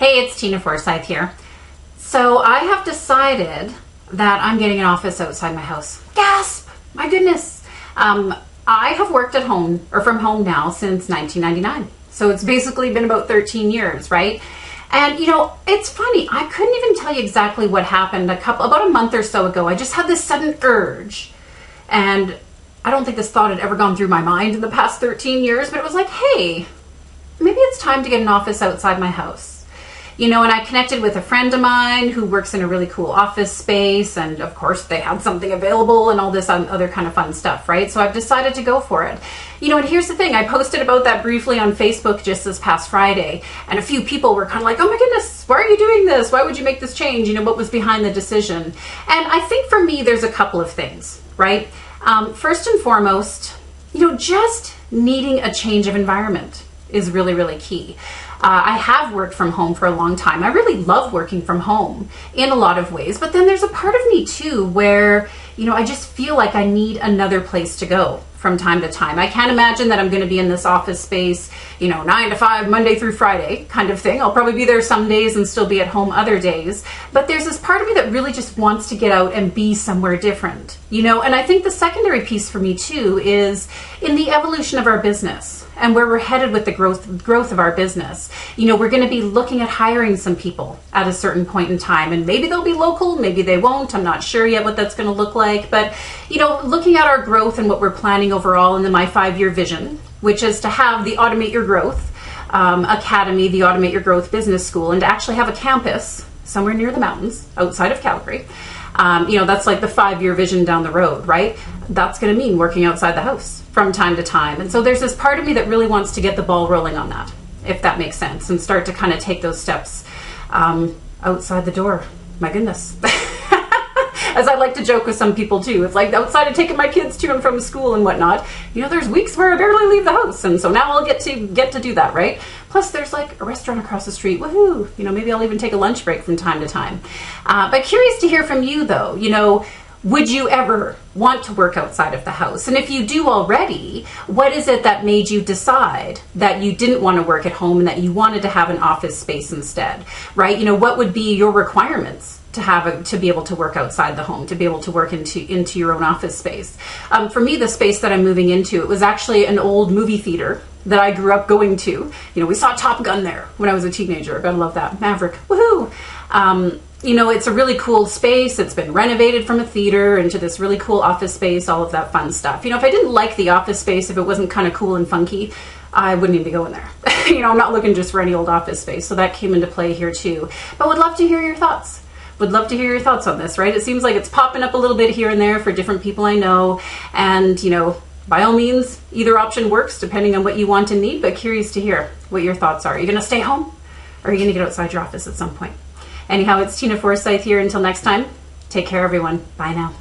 Hey, it's Tina Forsyth here. So I have decided that I'm getting an office outside my house. Gasp! My goodness. I have worked at home or from home now since 1999. So it's basically been about 13 years, right? And you know, it's funny. I couldn't even tell you exactly what happened about a month or so ago. I just had this sudden urge, and I don't think this thought had ever gone through my mind in the past 13 years, but it was like, hey, maybe it's time to get an office outside my house. You know, and I connected with a friend of mine who works in a really cool office space, and of course they had something available and all this other kind of fun stuff, right? So I've decided to go for it. You know, and here's the thing, I posted about that briefly on Facebook just this past Friday, and a few people were kind of like, oh my goodness, why are you doing this? Why would you make this change? You know, what was behind the decision? And I think for me, there's a couple of things, right? First and foremost, you know, just needing a change of environment is really, really key. I have worked from home for a long time. I really love working from home in a lot of ways, but then there's a part of me too where, you know, I just feel like I need another place to go from time to time. I can't imagine that I'm going to be in this office space, you know, 9 to 5, Monday through Friday kind of thing. I'll probably be there some days and still be at home other days. But there's this part of me that really just wants to get out and be somewhere different, you know. And I think the secondary piece for me too is in the evolution of our business and where we're headed with the growth of our business. You know, we're going to be looking at hiring some people at a certain point in time, and maybe they'll be local, maybe they won't. I'm not sure yet what that's going to look like, but you know, looking at our growth and what we're planning overall in my 5-year vision, which is to have the Automate Your Growth Academy, the Automate Your Growth Business School, and to actually have a campus somewhere near the mountains outside of Calgary. You know, that's like the 5-year vision down the road, right? That's going to mean working outside the house from time to time. And so there's this part of me that really wants to get the ball rolling on that, if that makes sense, and start to kind of take those steps outside the door. My goodness. As I like to joke with some people too, it's like outside of taking my kids to and from school and whatnot, you know, there's weeks where I barely leave the house, and so now I'll get to do that, right? Plus there's like a restaurant across the street, woohoo! You know, maybe I'll even take a lunch break from time to time. But curious to hear from you though, you know, would you ever want to work outside of the house? And if you do already, what is it that made you decide that you didn't want to work at home and that you wanted to have an office space instead, right? You know, what would be your requirements to be able to work outside the home, to be able to work into your own office space? For me, the space that I'm moving into, it was actually an old movie theater that I grew up going to. You know, we saw Top Gun there when I was a teenager. Gotta love that. Maverick, woohoo! You know, it's a really cool space. It's been renovated from a theater into this really cool office space, all of that fun stuff. You know, if I didn't like the office space, if it wasn't kind of cool and funky, I wouldn't even be going there. You know, I'm not looking just for any old office space. So that came into play here too. But would love to hear your thoughts. Would love to hear your thoughts on this, right? It seems like it's popping up a little bit here and there for different people I know. And, you know, by all means, either option works depending on what you want and need, but curious to hear what your thoughts are. Are you going to stay home, or are you going to get outside your office at some point? Anyhow, it's Tina Forsyth here. Until next time, take care, everyone. Bye now.